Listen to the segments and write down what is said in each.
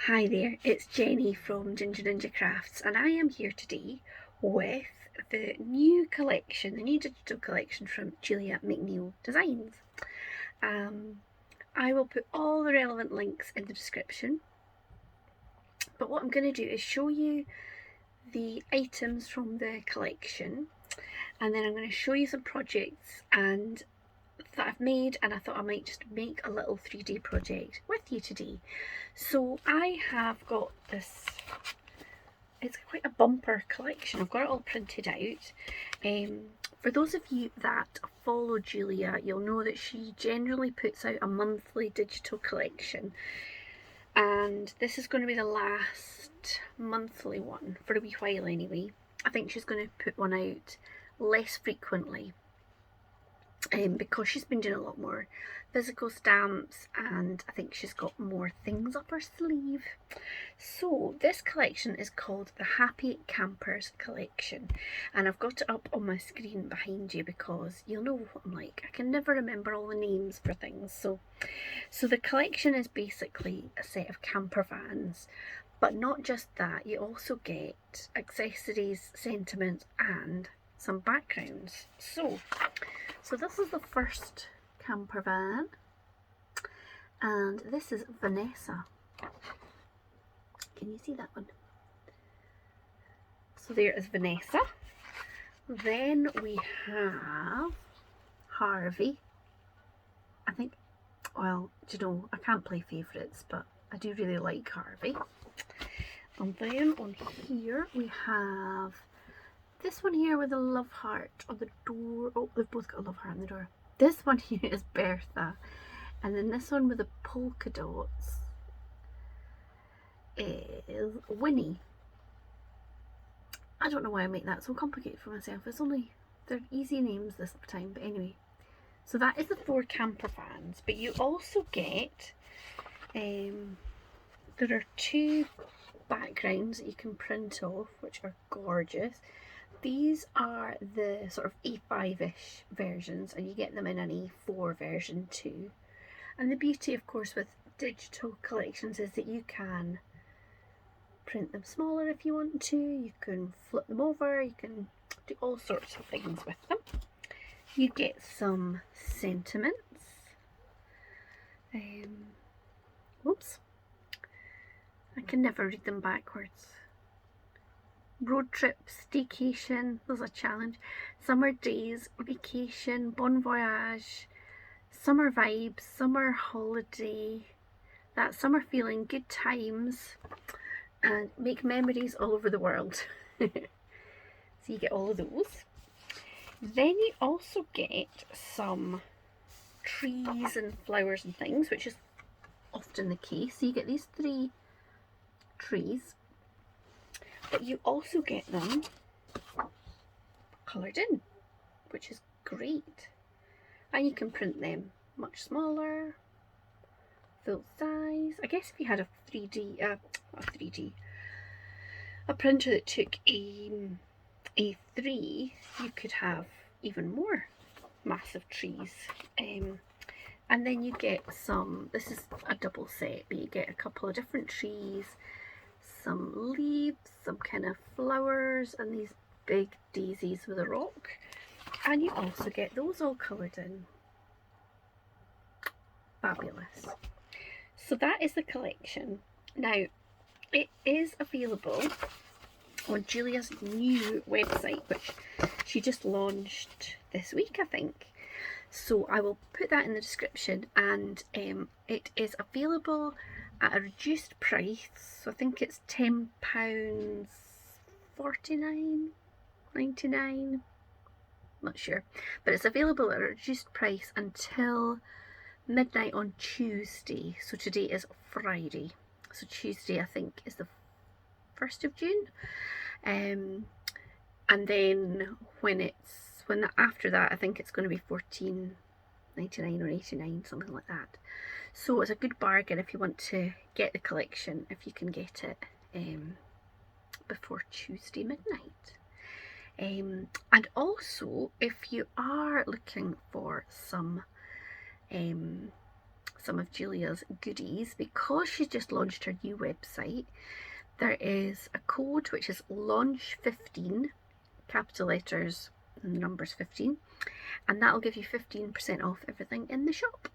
Hi there, it's Jenny from Ginger Ninja Crafts, and I am here today with the new collection, the new digital collection from JMC Designs. I will put all the relevant links in the description, but what I'm going to do is show you the items from the collection, and then I'm going to show you some projects that I've made, and I thought I might just make a little 3D project with you today. So I have got this, it's quite a bumper collection. I've got it all printed out. For those of you that follow Julia, you'll know that she generally puts out a monthly digital collection, and this is going to be the last monthly one for a wee while anyway. I think she's going to put one out less frequently because she's been doing a lot more physical stamps, and I think she's got more things up her sleeve. So this collection is called the Happy Campers collection, and I've got it up on my screen behind you because you'll know what I'm like. I can never remember all the names for things. So the collection is basically a set of camper vans, but not just that, you also get accessories, sentiments and some backgrounds. So this is the first camper van, and this is Vanessa. Can you see that one? So there is Vanessa. Then we have Harvey. I think, well, do you know, I can't play favourites, but I do really like Harvey. And then on here we have this one here with a love heart on the door. Oh, they've both got a love heart on the door. This one here is Bertha. And then this one with the polka dots is Winnie. I don't know why I make that so complicated for myself. They're easy names this time, but anyway. So that is the 4 camper vans, but you also get, there are 2 backgrounds that you can print off, which are gorgeous. These are the sort of A5-ish versions, and you get them in an A4 version too. And the beauty, of course, with digital collections is that you can print them smaller if you want to, you can flip them over, you can do all sorts of things with them. You get some sentiments. Whoops. I can never read them backwards. Road trip, staycation, there's a challenge, summer days, vacation, bon voyage, summer vibes, summer holiday, that summer feeling, good times, and make memories all over the world. So you get all of those. Then you also get some trees and flowers and things, which is often the case. So you get these 3 trees, but you also get them coloured in, which is great. And you can print them much smaller, full size. I guess if you had a printer that took a 3, you could have even more massive trees. And then you get some, this is a double set, but you get a couple of different trees, some leaves, some kind of flowers, and these big daisies with a rock. And you also get those all coloured in. Fabulous. So that is the collection. Now, it is available on Julia's new website, which she just launched this week, I think. So I will put that in the description, and it is available at a reduced price. So I think it's £10.49.99, not sure, but it's available at a reduced price until midnight on Tuesday. So today is Friday, so Tuesday I think is the 1st of June, and then after that I think it's going to be £14.99 or £89, something like that. So it's a good bargain if you want to get the collection, if you can get it before Tuesday midnight. And also, if you are looking for some some of Julia's goodies. Because she's just launched her new website, there is a code which is launch15, capital letters and the numbers 15, and that will give you 15% off everything in the shop.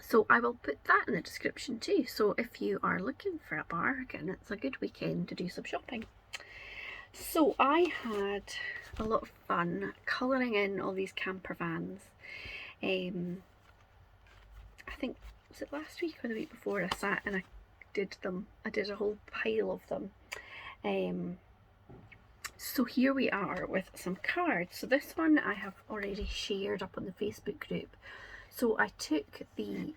So I will put that in the description too, so if you are looking for a bargain, it's a good weekend to do some shopping. So I had a lot of fun colouring in all these camper vans. I think, was it last week or the week before, I sat and I did them. I did a whole pile of them. So here we are with some cards. So this one I have already shared up on the Facebook group. So I took the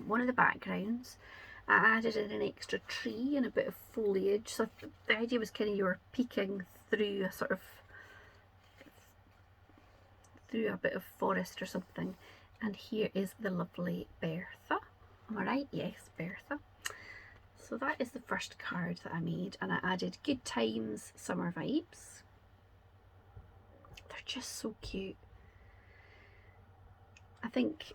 one of the backgrounds, I added in an extra tree and a bit of foliage. So the idea was kind of you were peeking through a sort of, through a bit of forest or something. And here is the lovely Bertha. Am I right? Yes, Bertha. So that is the first card that I made, and I added good times, summer vibes. They're just so cute. I think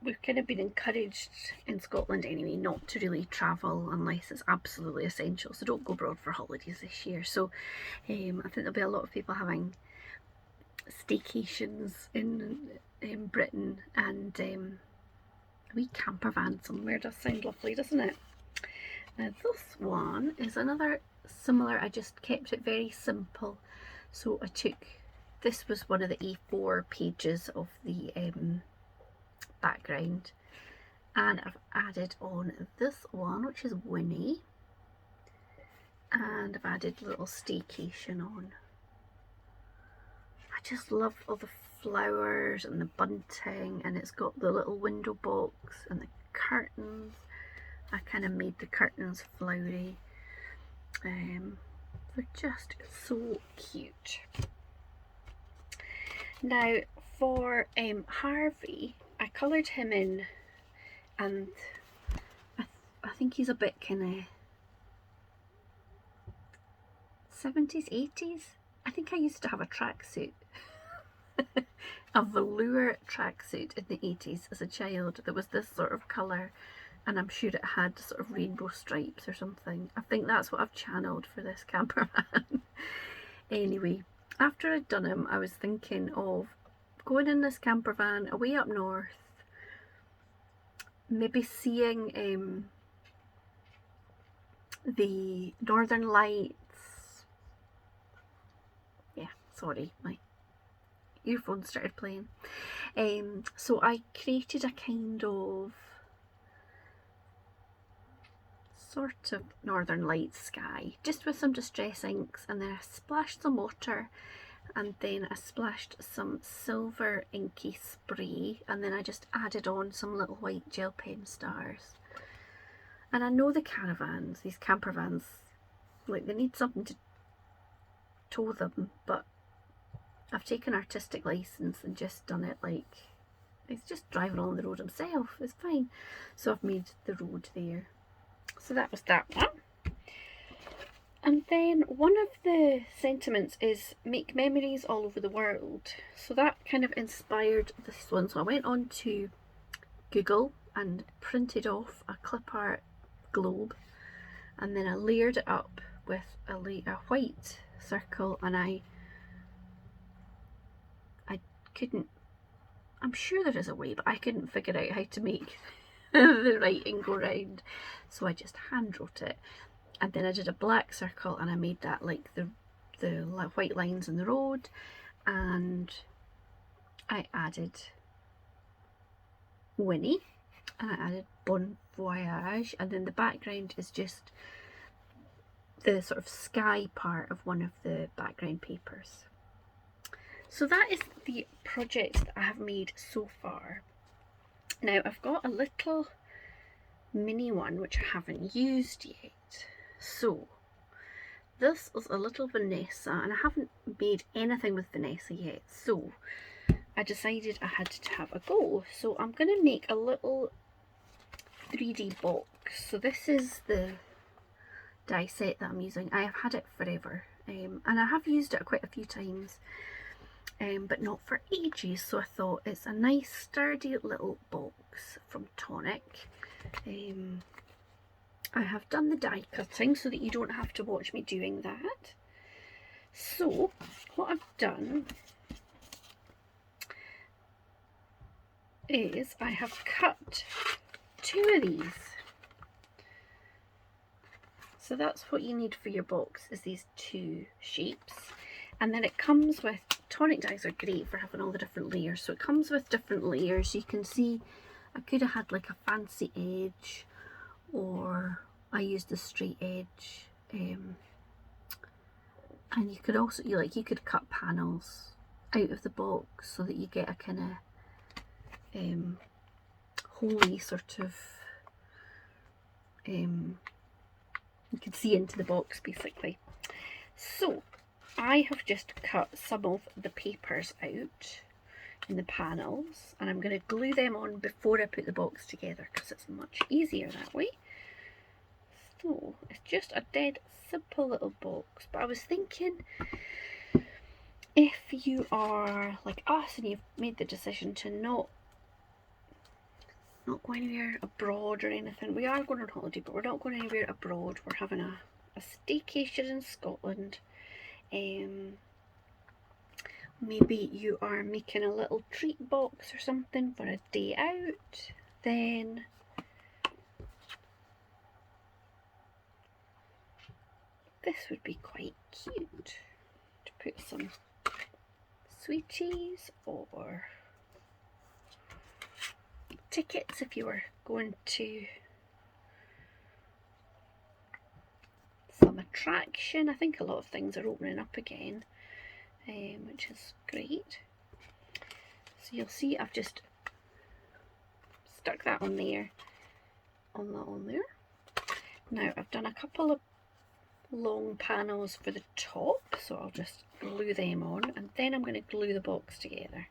we've kind of been encouraged in Scotland anyway not to really travel unless it's absolutely essential, so don't go abroad for holidays this year. So I think there'll be a lot of people having staycations in Britain, and a wee camper van somewhere does sound lovely, doesn't it? Now this one is another similar, I just kept it very simple. So I took, this was one of the A4 pages of the background, and I've added on this one which is Winnie, and I've added a little staycation on. I just love all the flowers and the bunting, and it's got the little window box and the curtains. I kind of made the curtains flowery. They're just so cute. Now for Harvey, I coloured him in, and I think he's a bit kind of 70s, 80s. I think I used to have a tracksuit, a velour tracksuit in the 80s as a child that was this sort of colour, and I'm sure it had sort of rainbow stripes or something. I think that's what I've channeled for this camper van. Anyway, after I'd done him, I was thinking of going in this camper van away up north, maybe seeing the Northern Lights. Yeah, sorry, my earphones started playing. So I created a kind of sort of Northern Lights sky, just with some distress inks, and then I splashed some water, and then I splashed some silver inky spray, and then I just added on some little white gel pen stars. And I know the caravans, these camper vans, like they need something to tow them, but I've taken artistic license and just done it like it's just driving along the road himself. It's fine. So I've made the road there. So that was that one. And then one of the sentiments is make memories all over the world. So that kind of inspired this one. So I went on to Google and printed off a clip art globe, and then I layered it up with a white circle, and I couldn't, I'm sure there is a way, but I couldn't figure out how to make the writing go round, so I just hand wrote it, and then I did a black circle and I made that like the white lines in the road, and I added Winnie, and I added Bon Voyage, and then the background is just the sort of sky part of one of the background papers. So that is the project that I have made so far. Now I've got a little mini one which I haven't used yet. So this is a little Vanessa, and I haven't made anything with Vanessa yet, so I decided I had to have a go. So I'm going to make a little 3D box. So this is the die set that I'm using. I have had it forever, and I have used it quite a few times. but not for ages, so I thought it's a nice sturdy little box from Tonic. I have done the die cutting so that you don't have to watch me doing that. So what I've done is I have cut 2 of these. So that's what you need for your box, is these 2 shapes. And then it comes with, Tonic dies are great for having all the different layers. So it comes with different layers. You can see I could have had like a fancy edge, or I used a straight edge. And you could also, you could cut panels out of the box so that you get a kind of holy sort of, you can see into the box basically. So I have just cut some of the papers out in the panels, and I'm going to glue them on before I put the box together because it's much easier that way. So it's just a dead simple little box, but I was thinking, if you are like us and you've made the decision to not go anywhere abroad or anything, we are going on holiday but we're not going anywhere abroad, we're having a staycation in Scotland. Maybe you are making a little treat box or something for a day out, then this would be quite cute to put some sweeties or tickets if you were going to some attraction. I think a lot of things are opening up again, which is great. So you'll see I've just stuck that on there, on there. Now I've done a couple of long panels for the top, so I'll just glue them on, and then I'm going to glue the box together.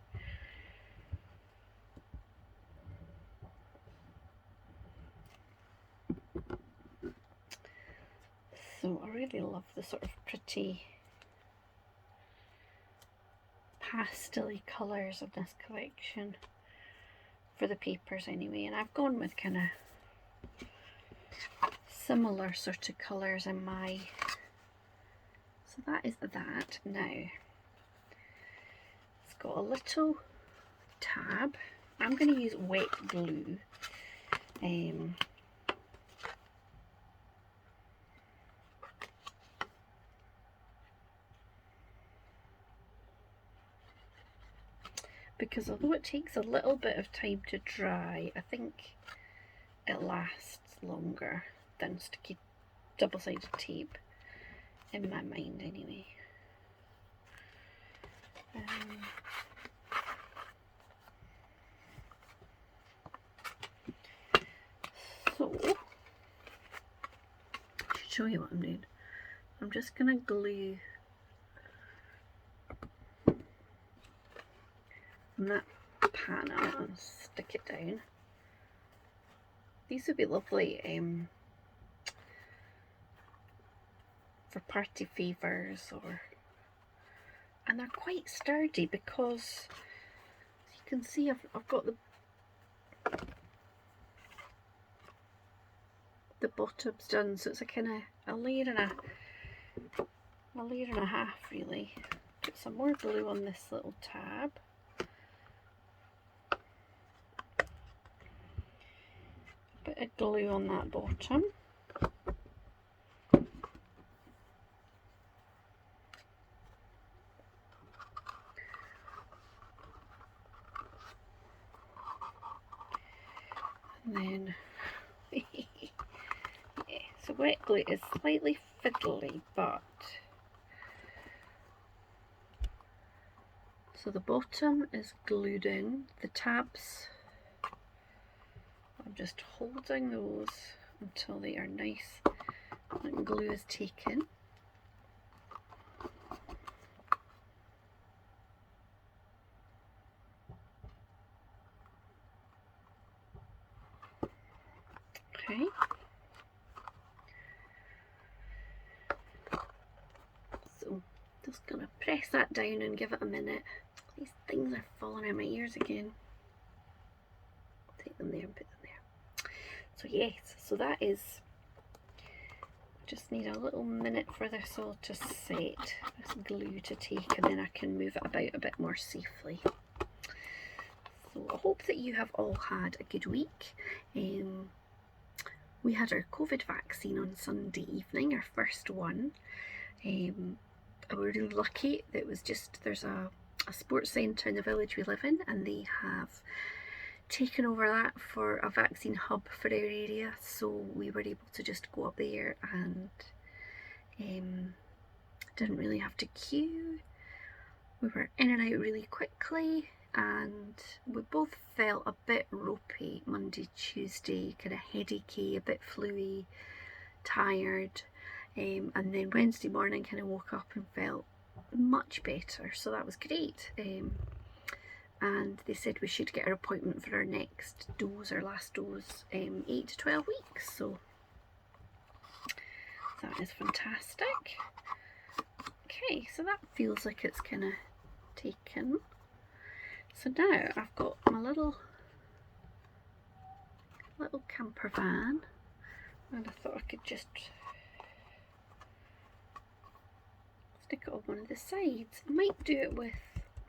So I really love the sort of pretty pastel-y colours of this collection for the papers anyway, and I've gone with kind of similar sort of colours in my, so that is that. Now it's got a little tab. I'm going to use wet glue, because although it takes a little bit of time to dry, I think it lasts longer than sticky double-sided tape, in my mind anyway. So I should show you what I'm doing. I'm just going to glue on that panel and stick it down. These would be lovely for party favours, and they're quite sturdy because, as you can see, I've got the bottoms done, so it's a kind of a layer and a half really. Put some more glue on this little tab. Bit of glue on that bottom. And then, yeah, so wet glue is slightly fiddly, but so the bottom is glued in, the tabs, I'm just holding those until they are nice and glue is taken. Okay. So just gonna press that down and give it a minute. These things are falling out my ears again. Take them there and put them there. So yes, so that is, just need a little minute for this all to set, this glue to take, and then I can move it about a bit more safely. So I hope that you have all had a good week. We had our COVID vaccine on Sunday evening, our first one. We were really lucky that it was just, there's a sports centre in the village we live in, and they have taken over that for a vaccine hub for our area, so we were able to just go up there and didn't really have to queue. We were in and out really quickly, and we both felt a bit ropey Monday, Tuesday, kind of headachy, a bit fluey, tired, and then Wednesday morning kind of woke up and felt much better, so that was great. And they said we should get our appointment for our next dose, our last dose, 8 to 12 weeks, so that is fantastic. Okay, so that feels like it's kind of taken. So now I've got my little camper van, and I thought I could just stick it on one of the sides. I might do it with,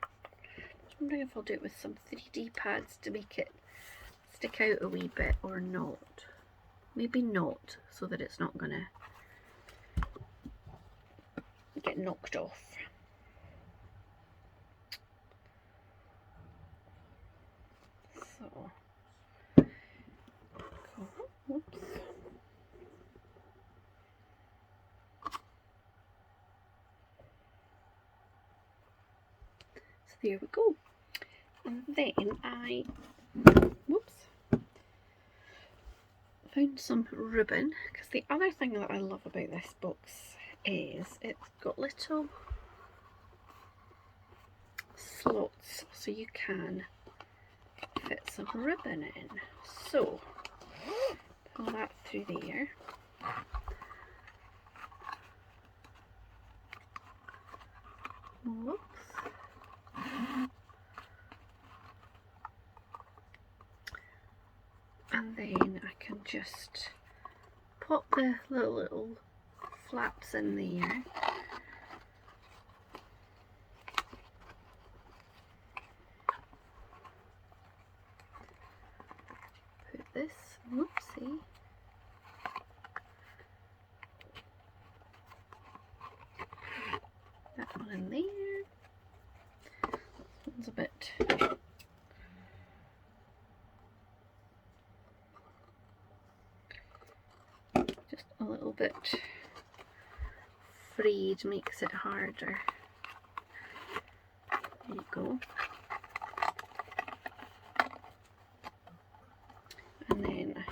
I'm wondering if I'll do it with some 3D pads to make it stick out a wee bit or not. Maybe not, so that it's not gonna get knocked off. So, whoops. So there we go. And then I, found some ribbon, because the other thing that I love about this box is it's got little slots so you can fit some ribbon in. So pull that through there. Whoops. And then I can just pop the little flaps in there. Put this, whoopsie, that one in there. This one's a bit a little bit frayed, makes it harder. There you go. And then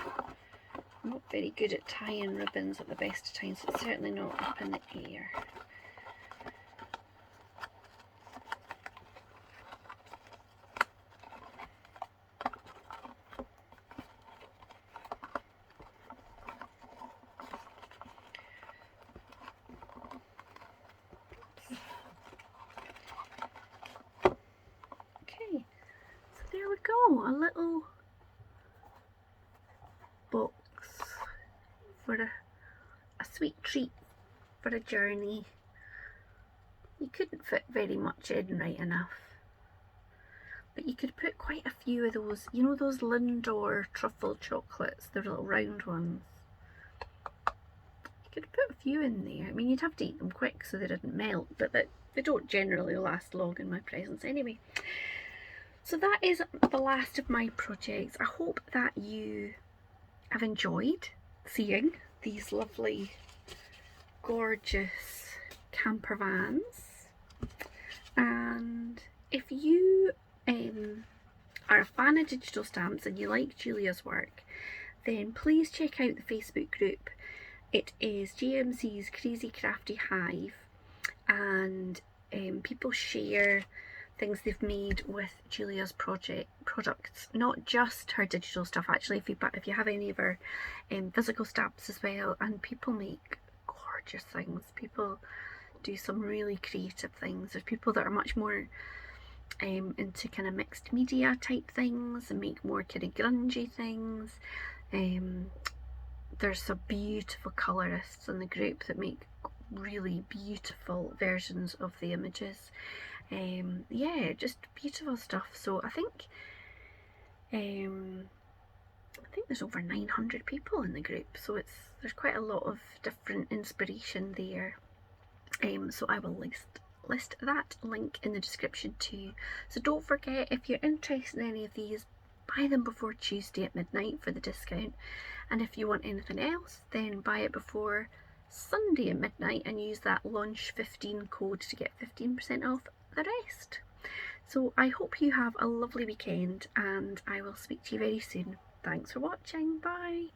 I'm not very good at tying ribbons at the best of times, so it's certainly not up in the air. A little box for a sweet treat for a journey. You couldn't fit very much in right enough, but you could put quite a few of those, you know, those Lindor truffle chocolates, the little round ones. You could put a few in there. I mean, you'd have to eat them quick so they didn't melt, but they don't generally last long in my presence anyway. So that is the last of my projects. I hope that you have enjoyed seeing these lovely, gorgeous camper vans. And if you are a fan of digital stamps and you like Julia's work, then please check out the Facebook group. It is JMC's Crazy Crafty Hive, and people share things they've made with Julia's products, not just her digital stuff actually, if you have any of her physical stamps as well, and people make gorgeous things. People do some really creative things. There's people that are much more into kind of mixed media type things and make more kind of grungy things. There's some beautiful colorists in the group that make really beautiful versions of the images. Yeah, just beautiful stuff. So I think there's over 900 people in the group, so there's quite a lot of different inspiration there. So I will list that link in the description too. So don't forget, if you're interested in any of these, buy them before Tuesday at midnight for the discount. And if you want anything else, then buy it before Sunday at midnight and use that launch15 code to get 15% off the rest. So I hope you have a lovely weekend, and I will speak to you very soon. Thanks for watching. Bye.